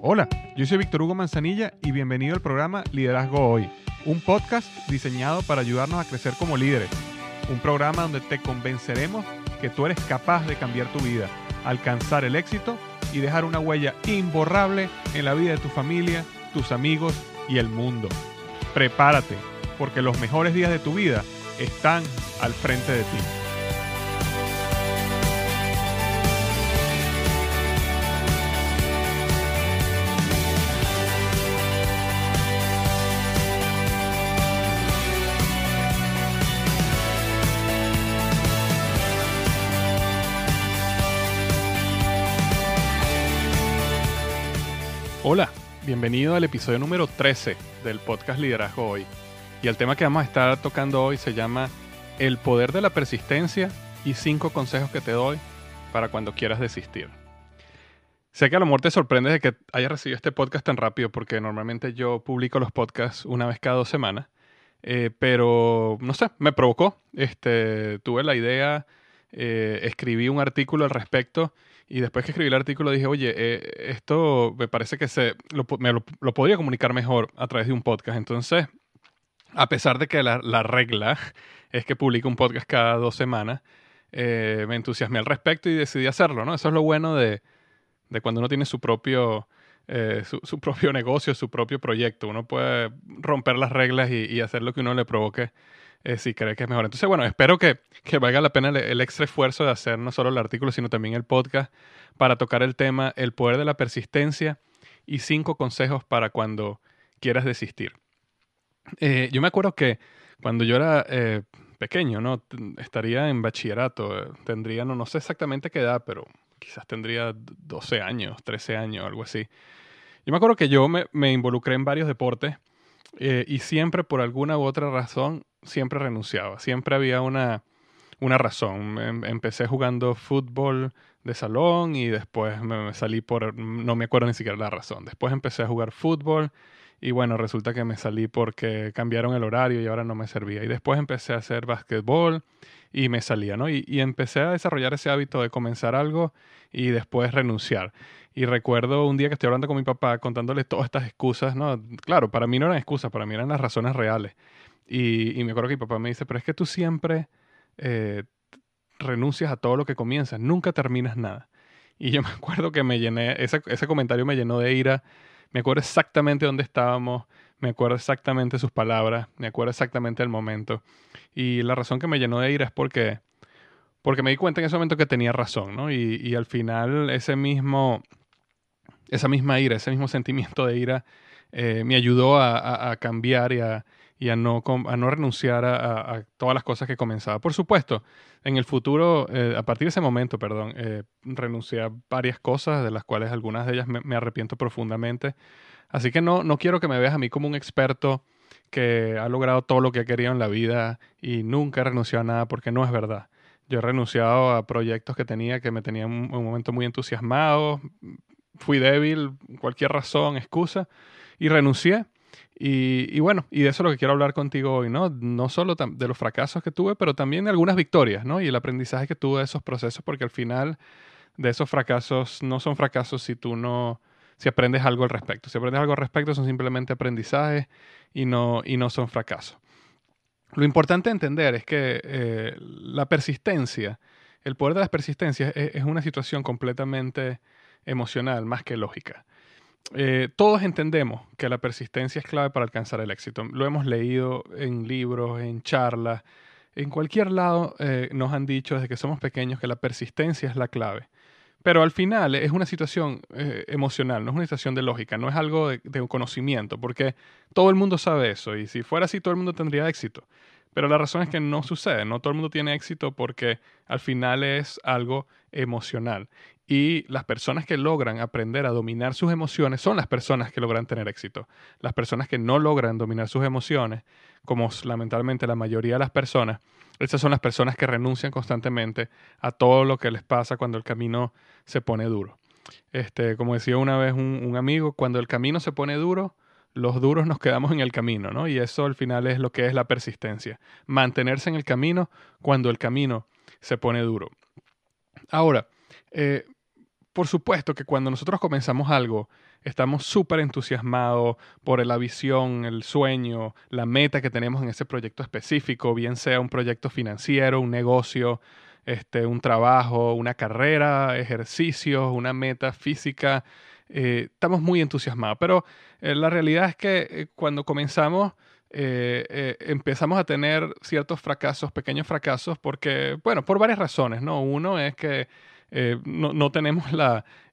Hola, yo soy Víctor Hugo Manzanilla y bienvenido al programa Liderazgo Hoy, un podcast diseñado para ayudarnos a crecer como líderes. Un programa donde te convenceremos que tú eres capaz de cambiar tu vida, alcanzar el éxito y dejar una huella imborrable en la vida de tu familia, tus amigos y el mundo. Prepárate, porque los mejores días de tu vida están al frente de ti. Hola, bienvenido al episodio número 13 del podcast Liderazgo Hoy. Y el tema que vamos a estar tocando hoy se llama El poder de la persistencia y 5 consejos que te doy para cuando quieras desistir. Sé que a lo mejor te sorprende de que hayas recibido este podcast tan rápido porque normalmente yo publico los podcasts una vez cada 2 semanas. Pero no sé, me provocó. Tuve la idea, escribí un artículo al respecto. Y después que escribí el artículo dije, oye, esto me parece que lo podría comunicar mejor a través de un podcast. Entonces, a pesar de que la regla es que publico un podcast cada 2 semanas, me entusiasmé al respecto y decidí hacerlo, ¿no? Eso es lo bueno de cuando uno tiene su propio negocio, su propio proyecto. Uno puede romper las reglas y hacer lo que uno le provoque. Si cree que es mejor. Entonces, bueno, espero que valga la pena el extra esfuerzo de hacer no solo el artículo, sino también el podcast para tocar el tema El poder de la persistencia y 5 consejos para cuando quieras desistir. Yo me acuerdo que cuando yo era pequeño, ¿no? Estaría en bachillerato, tendría, no sé exactamente qué edad, pero quizás tendría 12 años, 13 años, algo así. Yo me acuerdo que yo me involucré en varios deportes y siempre, por alguna u otra razón, siempre renunciaba. Siempre había una razón. Empecé jugando fútbol de salón y después me salí no me acuerdo ni siquiera la razón. Después empecé a jugar fútbol y bueno, resulta que me salí porque cambiaron el horario y ahora no me servía. Y después empecé a hacer básquetbol y me salía, ¿no? Y empecé a desarrollar ese hábito de comenzar algo y después renunciar. Y recuerdo un día que estoy hablando con mi papá contándole todas estas excusas, ¿no? Claro, para mí no eran excusas, para mí eran las razones reales. Y me acuerdo que mi papá me dice, pero es que tú siempre renuncias a todo lo que comienzas, nunca terminas nada. Y yo me acuerdo que me llené, ese comentario me llenó de ira, me acuerdo exactamente dónde estábamos, me acuerdo exactamente sus palabras, me acuerdo exactamente el momento. Y la razón que me llenó de ira es porque me di cuenta en ese momento que tenía razón, ¿no? Y al final esa misma ira, ese mismo sentimiento de ira me ayudó a cambiar y a no renunciar a todas las cosas que comenzaba. Por supuesto, en el futuro, a partir de ese momento, renuncié a varias cosas, de las cuales algunas de ellas me arrepiento profundamente. Así que no quiero que me veas a mí como un experto que ha logrado todo lo que ha querido en la vida y nunca he renunciado a nada, porque no es verdad. Yo he renunciado a proyectos que tenía que me tenían en un momento muy entusiasmado, fui débil, cualquier razón, excusa, y renuncié. Y bueno, y de eso es lo que quiero hablar contigo hoy, ¿no? No solo de los fracasos que tuve, pero también de algunas victorias, ¿no? Y el aprendizaje que tuve de esos procesos, porque al final de esos fracasos no son fracasos si aprendes algo al respecto. Si aprendes algo al respecto son simplemente aprendizajes y no son fracasos. Lo importante entender es que la persistencia, el poder de las persistencias es una situación completamente emocional más que lógica. Todos entendemos que la persistencia es clave para alcanzar el éxito. Lo hemos leído en libros, en charlas, en cualquier lado nos han dicho desde que somos pequeños que la persistencia es la clave. Pero al final es una situación emocional, no es una situación de lógica, no es algo de un conocimiento, porque todo el mundo sabe eso y si fuera así todo el mundo tendría éxito. Pero la razón es que no sucede, no todo el mundo tiene éxito porque al final es algo emocional. Y las personas que logran aprender a dominar sus emociones son las personas que logran tener éxito. Las personas que no logran dominar sus emociones, como lamentablemente la mayoría de las personas, esas son las personas que renuncian constantemente a todo lo que les pasa cuando el camino se pone duro. Como decía una vez un amigo, cuando el camino se pone duro, los duros nos quedamos en el camino, ¿no? Y eso al final es lo que es la persistencia. Mantenerse en el camino cuando el camino se pone duro. Ahora, por supuesto que cuando nosotros comenzamos algo, estamos súper entusiasmados por la visión, el sueño, la meta que tenemos en ese proyecto específico, bien sea un proyecto financiero, un negocio, un trabajo, una carrera, ejercicios, una meta física. Estamos muy entusiasmados, pero la realidad es que cuando comenzamos empezamos a tener ciertos fracasos, pequeños fracasos, porque, bueno, por varias razones, ¿no? Uno es que no tenemos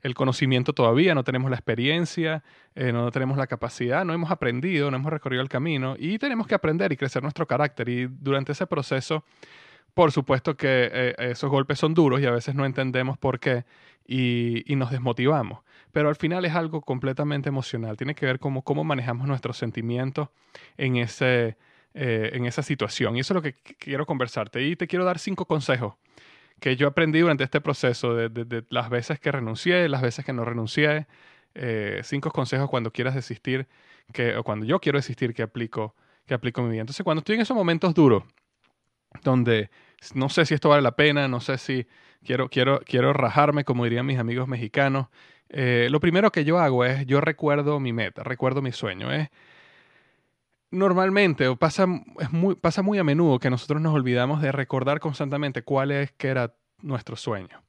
el conocimiento todavía, no tenemos la experiencia, no tenemos la capacidad, no hemos aprendido, no hemos recorrido el camino y tenemos que aprender y crecer nuestro carácter. Y durante ese proceso, por supuesto que esos golpes son duros y a veces no entendemos por qué y nos desmotivamos. Pero al final es algo completamente emocional. Tiene que ver cómo manejamos nuestros sentimientos en esa situación. Y eso es lo que quiero conversarte. Y te quiero dar 5 consejos que yo aprendí durante este proceso de las veces que renuncié, las veces que no renuncié. 5 consejos cuando quieras desistir, o cuando yo quiero desistir, que aplico en mi vida. Entonces, cuando estoy en esos momentos duros, donde no sé si esto vale la pena, no sé si quiero rajarme, como dirían mis amigos mexicanos. Lo primero que yo hago es, yo recuerdo mi meta, recuerdo mi sueño. Normalmente, pasa muy a menudo que nosotros nos olvidamos de recordar constantemente cuál es que era nuestro sueño,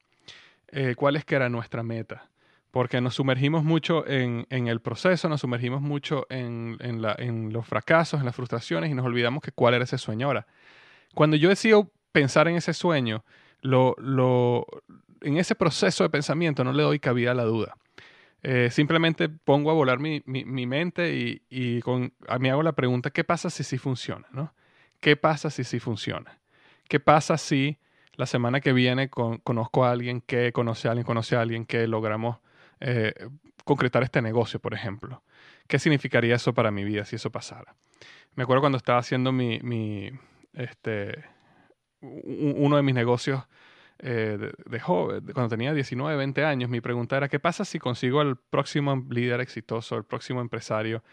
cuál es que era nuestra meta. Porque nos sumergimos mucho en el proceso, nos sumergimos mucho en los fracasos, en las frustraciones y nos olvidamos que cuál era ese sueño. Ahora, cuando yo decido pensar en ese sueño, en ese proceso de pensamiento no le doy cabida a la duda. Simplemente pongo a volar mi mente me hago la pregunta, ¿qué pasa si sí funciona? ¿No? ¿Qué pasa si sí funciona? ¿Qué pasa si la semana que viene conozco a alguien que conoce a alguien que logramos eh, concretar este negocio, por ejemplo? ¿Qué significaría eso para mi vida si eso pasara? Me acuerdo cuando estaba haciendo este, uno de mis negocios de joven, cuando tenía 19, 20 años, mi pregunta era, ¿qué pasa si consigo el próximo líder exitoso, el próximo empresario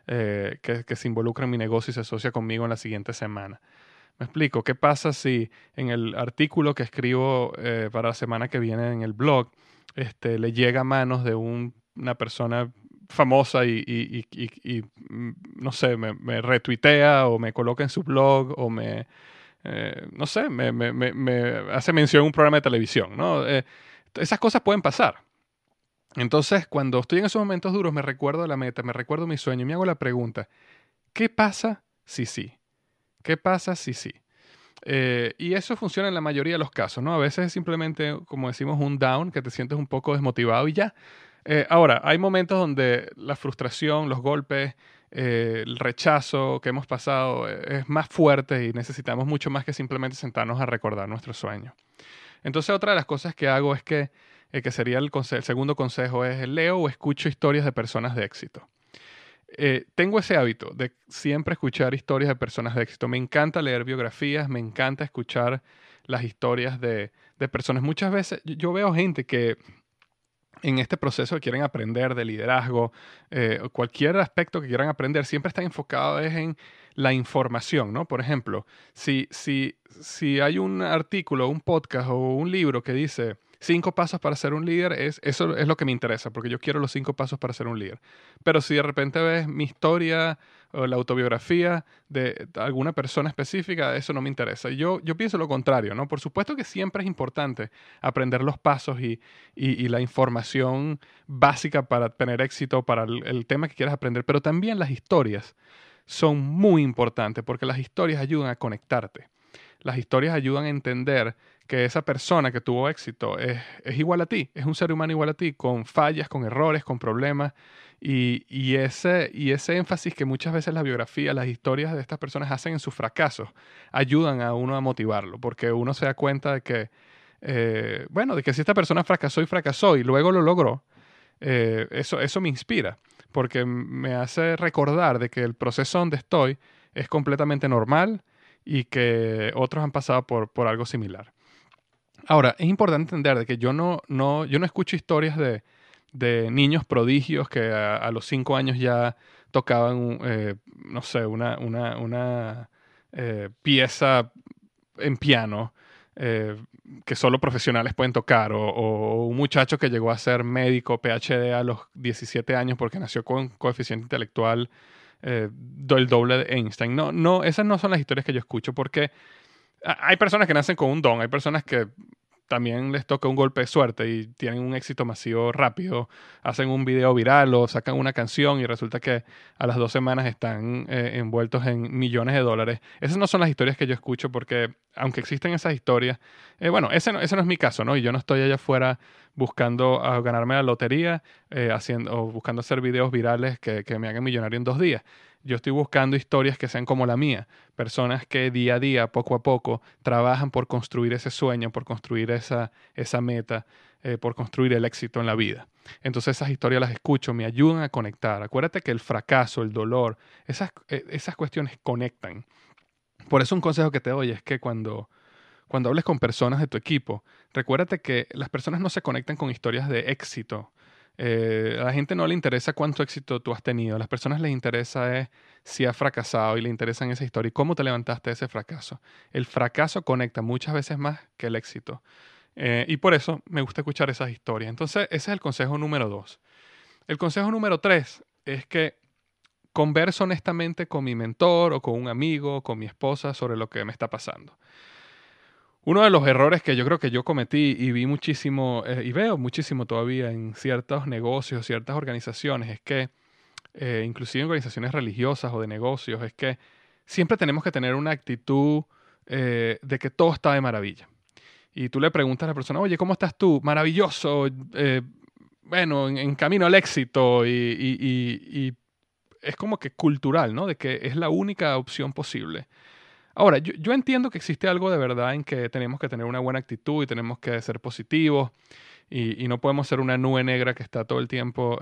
que se involucra en mi negocio y se asocia conmigo en la siguiente semana? Me explico, ¿qué pasa si en el artículo que escribo para la semana que viene en el blog le llega a manos de una persona famosa no sé, me retuitea o me coloca en su blog o no sé, me hace mención a un programa de televisión, ¿no? Esas cosas pueden pasar. Entonces, cuando estoy en esos momentos duros, me recuerdo la meta, me recuerdo mi sueño y me hago la pregunta, ¿qué pasa si sí? ¿Qué pasa si sí? Y eso funciona en la mayoría de los casos, ¿no? A veces es simplemente, como decimos, un down, que te sientes un poco desmotivado y ya. Ahora, hay momentos donde la frustración, los golpes, el rechazo que hemos pasado es más fuerte y necesitamos mucho más que simplemente sentarnos a recordar nuestros sueños. Entonces, otra de las cosas que hago es que sería el segundo consejo, es leo o escucho historias de personas de éxito. Tengo ese hábito de siempre escuchar historias de personas de éxito. Me encanta leer biografías, me encanta escuchar las historias de personas. Muchas veces yo veo gente que en este proceso que quieren aprender de liderazgo, cualquier aspecto que quieran aprender, siempre está enfocado es en la información, ¿no? Por ejemplo, si hay un artículo, un podcast o un libro que dice 5 pasos para ser un líder, eso es lo que me interesa, porque yo quiero los 5 pasos para ser un líder. Pero si de repente ves mi historia o la autobiografía de alguna persona específica, eso no me interesa. Yo pienso lo contrario, ¿no? Por supuesto que siempre es importante aprender los pasos y la información básica para tener éxito, para el tema que quieras aprender, pero también las historias son muy importantes porque las historias ayudan a conectarte. Las historias ayudan a entender que esa persona que tuvo éxito es igual a ti, es un ser humano igual a ti, con fallas, con errores, con problemas. Y ese énfasis que muchas veces la biografía, las historias de estas personas hacen en sus fracasos, ayudan a uno a motivarlo, porque uno se da cuenta de que, bueno, de que si esta persona fracasó y luego lo logró, eso me inspira, porque me hace recordar de que el proceso donde estoy es completamente normal y que otros han pasado por algo similar. Ahora, es importante entender de que yo no escucho historias de niños prodigios que a los 5 años ya tocaban, no sé, una pieza en piano eh, que solo profesionales pueden tocar, o un muchacho que llegó a ser médico, PhD a los 17 años porque nació con coeficiente intelectual del doble de Einstein. No, no, esas no son las historias que yo escucho porque hay personas que nacen con un don, hay personas que también les toca un golpe de suerte y tienen un éxito masivo rápido, hacen un video viral o sacan una canción y resulta que a las 2 semanas están envueltos en millones de dólares. Esas no son las historias que yo escucho porque, aunque existen esas historias, bueno, ese no es mi caso, ¿no? Y yo no estoy allá afuera buscando ganarme la lotería, o buscando hacer videos virales que me hagan millonario en 2 días. Yo estoy buscando historias que sean como la mía, personas que día a día, poco a poco, trabajan por construir ese sueño, por construir esa meta, por construir el éxito en la vida. Entonces esas historias las escucho, me ayudan a conectar. Acuérdate que el fracaso, el dolor, esas cuestiones conectan. Por eso un consejo que te doy es que cuando hables con personas de tu equipo, recuérdate que las personas no se conectan con historias de éxito. A la gente no le interesa cuánto éxito tú has tenido. A las personas les interesa es si has fracasado y le interesan esa historia y cómo te levantaste de ese fracaso. El fracaso conecta muchas veces más que el éxito. Y por eso me gusta escuchar esas historias. Entonces, ese es el consejo número 2. El consejo número 3 es que converso honestamente con mi mentor o con un amigo, con mi esposa sobre lo que me está pasando. Uno de los errores que yo creo que yo cometí y vi muchísimo, y veo muchísimo todavía en ciertos negocios, ciertas organizaciones, es que, inclusive en organizaciones religiosas o de negocios, es que siempre tenemos que tener una actitud de que todo está de maravilla. Y tú le preguntas a la persona, oye, ¿cómo estás tú? Maravilloso, bueno, en camino al éxito, y es como que cultural, ¿no? De que es la única opción posible. Ahora, yo entiendo que existe algo de verdad en que tenemos que tener una buena actitud y tenemos que ser positivos y no podemos ser una nube negra que está todo el tiempo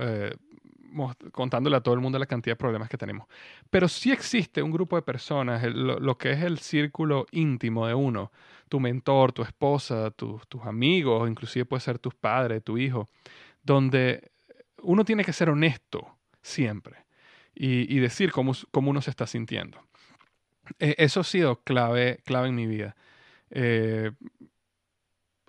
contándole a todo el mundo la cantidad de problemas que tenemos. Pero sí existe un grupo de personas, lo que es el círculo íntimo de uno, tu mentor, tu esposa, tus amigos, inclusive puede ser tus padres, tu hijo, donde uno tiene que ser honesto siempre y decir cómo uno se está sintiendo. Eso ha sido clave en mi vida. Eh,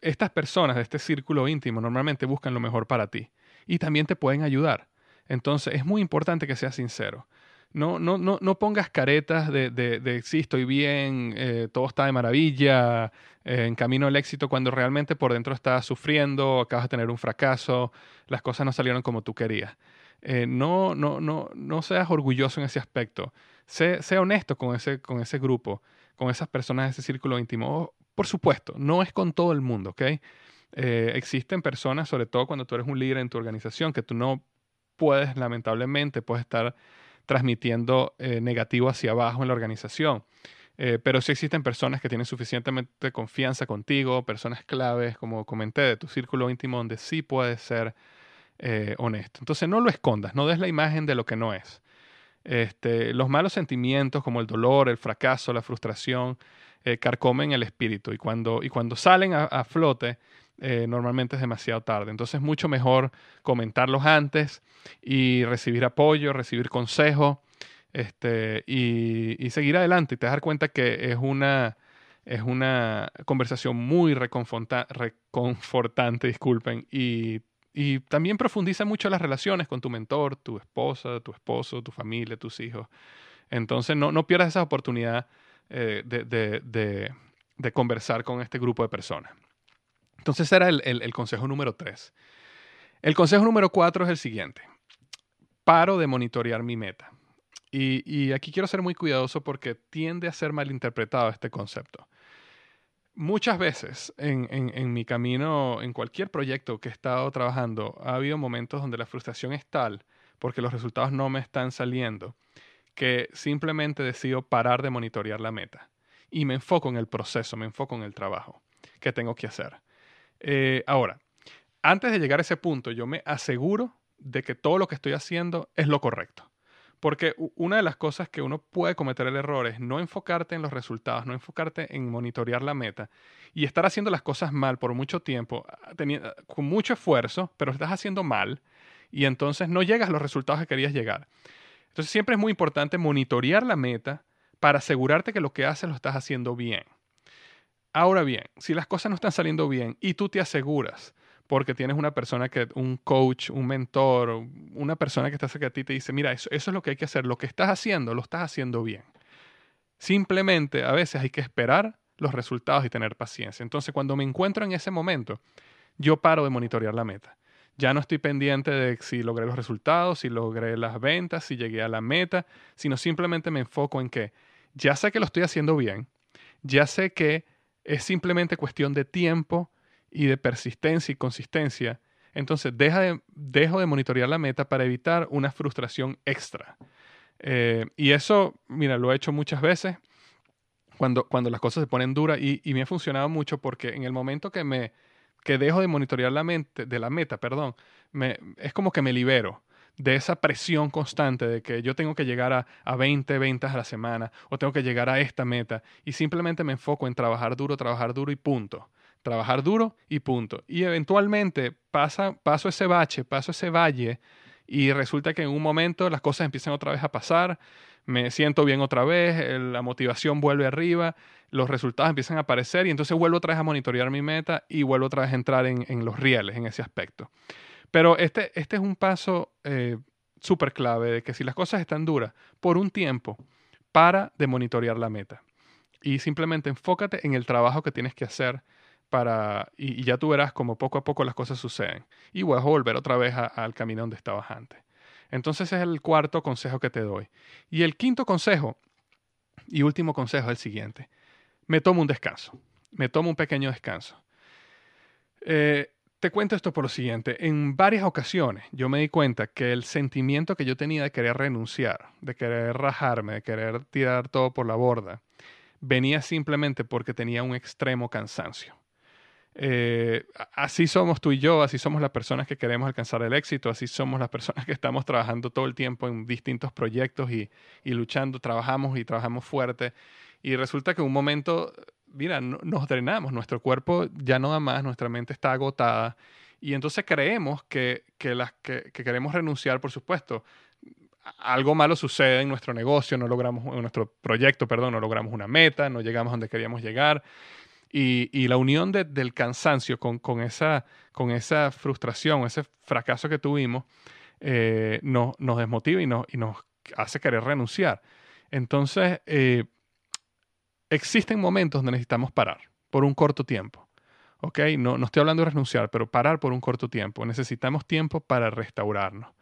Estas personas de este círculo íntimo normalmente buscan lo mejor para ti y también te pueden ayudar. Entonces es muy importante que seas sincero. No pongas caretas de sí, estoy bien, todo está de maravilla, en camino al éxito, cuando realmente por dentro estás sufriendo, acabas de tener un fracaso, las cosas no salieron como tú querías. No seas orgulloso en ese aspecto. Sé honesto con ese grupo, con esas personas de ese círculo íntimo. Por supuesto, no es con todo el mundo, ¿ok? Existen personas, sobre todo cuando tú eres un líder en tu organización, que tú no puedes, lamentablemente, puedes estar transmitiendo negativo hacia abajo en la organización. Pero sí existen personas que tienen suficientemente confianza contigo, personas claves, como comenté, de tu círculo íntimo, donde sí puedes ser honesto. Entonces no lo escondas, no des la imagen de lo que no es. Los malos sentimientos como el dolor, el fracaso, la frustración, carcomen el espíritu y cuando salen a flote, normalmente es demasiado tarde. Entonces es mucho mejor comentarlos antes y recibir apoyo, recibir consejo, y seguir adelante y te dar cuenta que es una conversación muy reconfortante, disculpen, y también profundiza mucho las relaciones con tu mentor, tu esposa, tu esposo, tu familia, tus hijos. Entonces no pierdas esa oportunidad de conversar con este grupo de personas. Entonces ese era el consejo número 3. El consejo número 4 es el siguiente. Paro de monitorear mi meta. Y aquí quiero ser muy cuidadoso porque tiende a ser malinterpretado este concepto. Muchas veces en mi camino, en cualquier proyecto que he estado trabajando, ha habido momentos donde la frustración es tal porque los resultados no me están saliendo que simplemente decido parar de monitorear la meta y me enfoco en el proceso, me enfoco en el trabajo que tengo que hacer. Ahora, antes de llegar a ese punto, yo me aseguro de que todo lo que estoy haciendo es lo correcto. Porque una de las cosas que uno puede cometer el error es no enfocarte en los resultados, no enfocarte en monitorear la meta y estar haciendo las cosas mal por mucho tiempo, con mucho esfuerzo, pero estás haciendo mal y entonces no llegas a los resultados que querías llegar. Entonces siempre es muy importante monitorear la meta para asegurarte que lo que haces lo estás haciendo bien. Ahora bien, si las cosas no están saliendo bien y tú te aseguras, porque tienes una persona un coach, un mentor, una persona que está cerca de ti te dice, mira, eso es lo que hay que hacer, lo que estás haciendo, lo estás haciendo bien. Simplemente a veces hay que esperar los resultados y tener paciencia. Entonces, cuando me encuentro en ese momento, yo paro de monitorear la meta. Ya no estoy pendiente de si logré los resultados, si logré las ventas, si llegué a la meta, sino simplemente me enfoco en que ya sé que lo estoy haciendo bien, ya sé que es simplemente cuestión de tiempo y de persistencia y consistencia. Entonces dejo de monitorear la meta para evitar una frustración extra. Y eso, mira, lo he hecho muchas veces cuando las cosas se ponen duras y me ha funcionado mucho porque en el momento que dejo de monitorear de la meta, perdón, es como que me libero de esa presión constante de que yo tengo que llegar a 20 ventas a la semana o tengo que llegar a esta meta y simplemente me enfoco en trabajar duro y punto. Trabajar duro y punto. Y eventualmente paso ese bache, paso ese valle y resulta que en un momento las cosas empiezan otra vez a pasar, me siento bien otra vez, la motivación vuelve arriba, los resultados empiezan a aparecer y entonces vuelvo otra vez a monitorear mi meta y vuelvo otra vez a entrar en los rieles en ese aspecto. Pero este es un paso súper clave de que si las cosas están duras por un tiempo, para de monitorear la meta y simplemente enfócate en el trabajo que tienes que hacer y ya tú verás como poco a poco las cosas suceden. Y vas a volver otra vez al camino donde estabas antes. Entonces ese es el cuarto consejo que te doy. Y el quinto consejo y último consejo es el siguiente. Me tomo un descanso. Me tomo un pequeño descanso. Te cuento esto por lo siguiente. En varias ocasiones yo me di cuenta que el sentimiento que yo tenía de querer renunciar, de querer rajarme, de querer tirar todo por la borda, venía simplemente porque tenía un extremo cansancio. Así somos tú y yo, así somos las personas que queremos alcanzar el éxito, así somos las personas que estamos trabajando todo el tiempo en distintos proyectos y luchando, trabajamos y trabajamos fuerte. Y resulta que en un momento, mira, nos drenamos, nuestro cuerpo ya no da más, nuestra mente está agotada. Y entonces creemos que queremos renunciar, por supuesto. Algo malo sucede en nuestro negocio, no logramos, en nuestro proyecto, perdón, no logramos una meta, no llegamos donde queríamos llegar. Y la unión del cansancio con esa frustración, ese fracaso que tuvimos, nos desmotiva y nos hace querer renunciar. Entonces, existen momentos donde necesitamos parar por un corto tiempo. ¿Ok? No estoy hablando de renunciar, pero parar por un corto tiempo. Necesitamos tiempo para restaurarnos.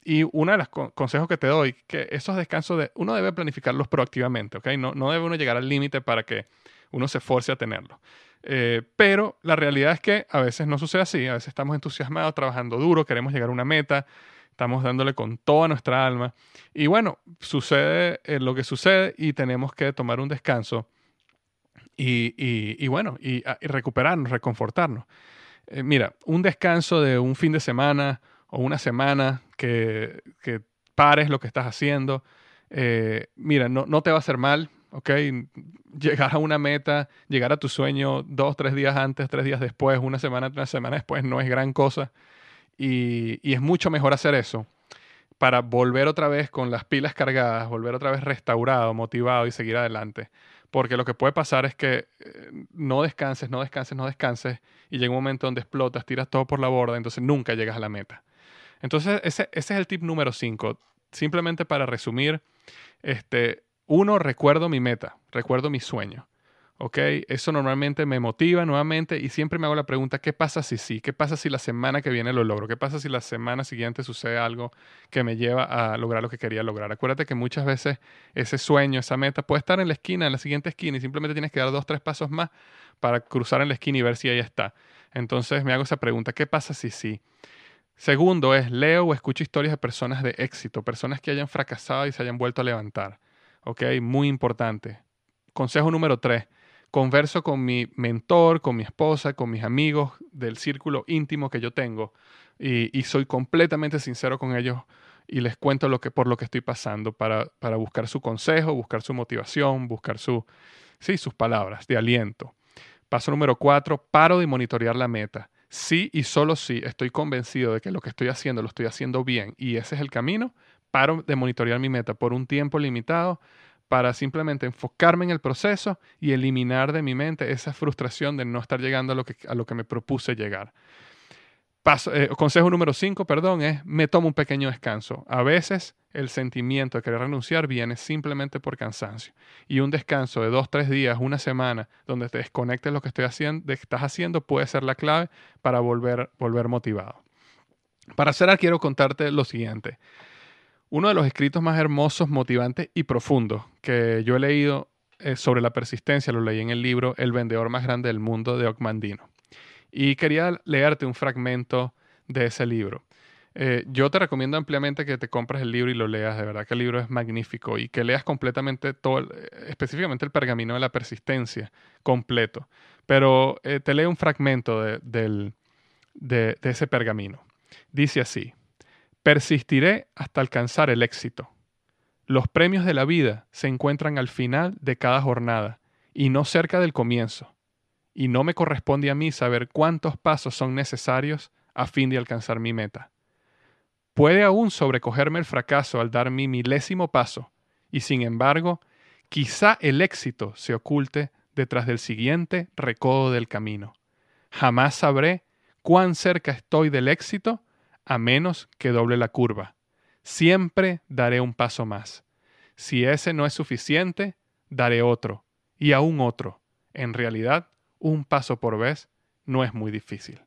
Y uno de los consejos que te doy, que esos descansos uno debe planificarlos proactivamente, ¿ok? No debe uno llegar al límite para que uno se force a tenerlo. Pero la realidad es que a veces no sucede así, a veces estamos entusiasmados, trabajando duro, queremos llegar a una meta, estamos dándole con toda nuestra alma y bueno, sucede lo que sucede y tenemos que tomar un descanso y bueno, y recuperarnos, reconfortarnos. Mira, un descanso de un fin de semana o una semana que pares lo que estás haciendo, mira, no te va a hacer mal, ¿ok? Llegar a una meta, llegar a tu sueño 2, 3 días antes, 3 días después, una semana después no es gran cosa y es mucho mejor hacer eso para volver otra vez con las pilas cargadas, volver otra vez restaurado, motivado y seguir adelante. Porque lo que puede pasar es que no descanses, no descanses, no descanses y llega un momento donde explotas, tiras todo por la borda, entonces nunca llegas a la meta. Entonces ese es el tip número 5. Simplemente para resumir, uno, recuerdo mi meta, recuerdo mi sueño. ¿Ok? Eso normalmente me motiva nuevamente y siempre me hago la pregunta, ¿qué pasa si sí? ¿Qué pasa si la semana que viene lo logro? ¿Qué pasa si la semana siguiente sucede algo que me lleva a lograr lo que quería lograr? Acuérdate que muchas veces ese sueño, esa meta puede estar en la esquina, en la siguiente esquina y simplemente tienes que dar 2, 3 pasos más para cruzar en la esquina y ver si ahí está. Entonces me hago esa pregunta, ¿qué pasa si sí? Segundo es, leo o escucho historias de personas de éxito, personas que hayan fracasado y se hayan vuelto a levantar. ¿Ok? Muy importante. Consejo número 3. Converso con mi mentor, con mi esposa, con mis amigos del círculo íntimo que yo tengo y soy completamente sincero con ellos y les cuento por lo que estoy pasando para buscar su consejo, buscar su motivación, buscar sus palabras de aliento. Paso número 4, paro de monitorear la meta. Sí y solo sí estoy convencido de que lo que estoy haciendo lo estoy haciendo bien y ese es el camino, paro de monitorear mi meta por un tiempo limitado para simplemente enfocarme en el proceso y eliminar de mi mente esa frustración de no estar llegando a lo que me propuse llegar. Consejo número 5, es me tomo un pequeño descanso. A veces el sentimiento de querer renunciar viene simplemente por cansancio. Y un descanso de 2, 3 días, una semana, donde te desconectes de lo que estás haciendo, puede ser la clave para volver motivado. Para cerrar, quiero contarte lo siguiente. Uno de los escritos más hermosos, motivantes y profundos que yo he leído sobre la persistencia, lo leí en el libro El vendedor más grande del mundo de Og Mandino. Y quería leerte un fragmento de ese libro. Yo te recomiendo ampliamente que te compres el libro y lo leas. De verdad que el libro es magnífico y que leas completamente todo, específicamente el pergamino de la persistencia completo. Pero te leo un fragmento de ese pergamino. Dice así: persistiré hasta alcanzar el éxito. Los premios de la vida se encuentran al final de cada jornada y no cerca del comienzo. Y no me corresponde a mí saber cuántos pasos son necesarios a fin de alcanzar mi meta. Puede aún sobrecogerme el fracaso al dar mi 1000º paso, y sin embargo, quizá el éxito se oculte detrás del siguiente recodo del camino. Jamás sabré cuán cerca estoy del éxito a menos que doble la curva. Siempre daré un paso más. Si ese no es suficiente, daré otro, y aún otro. En realidad, un paso por vez no es muy difícil.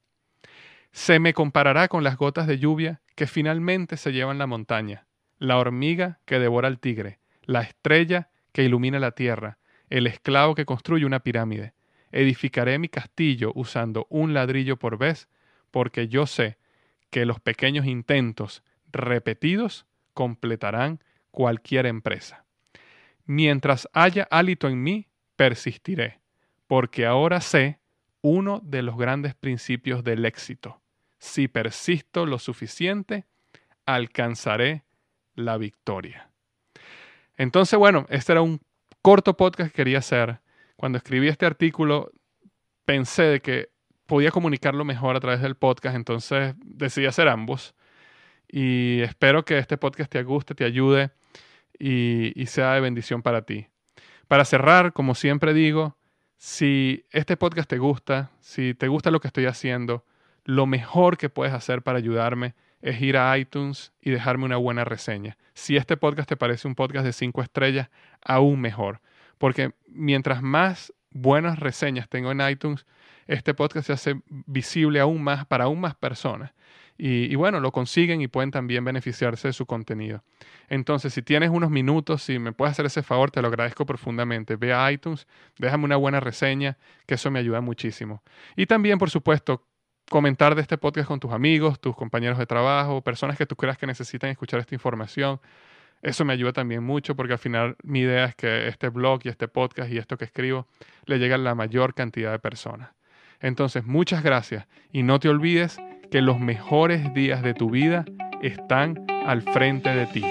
Se me comparará con las gotas de lluvia que finalmente se llevan la montaña, la hormiga que devora al tigre, la estrella que ilumina la tierra, el esclavo que construye una pirámide. Edificaré mi castillo usando un ladrillo por vez, porque yo sé que los pequeños intentos repetidos completarán cualquier empresa. Mientras haya hálito en mí, persistiré, porque ahora sé uno de los grandes principios del éxito. Si persisto lo suficiente, alcanzaré la victoria. Entonces, bueno, este era un corto podcast que quería hacer. Cuando escribí este artículo, pensé de que podía comunicarlo mejor a través del podcast, entonces decidí hacer ambos. Y espero que este podcast te guste, te ayude y sea de bendición para ti. Para cerrar, como siempre digo, si este podcast te gusta, si te gusta lo que estoy haciendo, lo mejor que puedes hacer para ayudarme es ir a iTunes y dejarme una buena reseña. Si este podcast te parece un podcast de 5 estrellas, aún mejor. Porque mientras más buenas reseñas tengo en iTunes, este podcast se hace visible aún más para aún más personas. Y bueno, lo consiguen y pueden también beneficiarse de su contenido. Entonces, si tienes unos minutos, si me puedes hacer ese favor, te lo agradezco profundamente. Ve a iTunes, déjame una buena reseña, que eso me ayuda muchísimo. Y también, por supuesto, comentar de este podcast con tus amigos, tus compañeros de trabajo, personas que tú creas que necesitan escuchar esta información. Eso me ayuda también mucho porque al final mi idea es que este blog y este podcast y esto que escribo le llegue a la mayor cantidad de personas. Entonces, muchas gracias y no te olvides que los mejores días de tu vida están al frente de ti.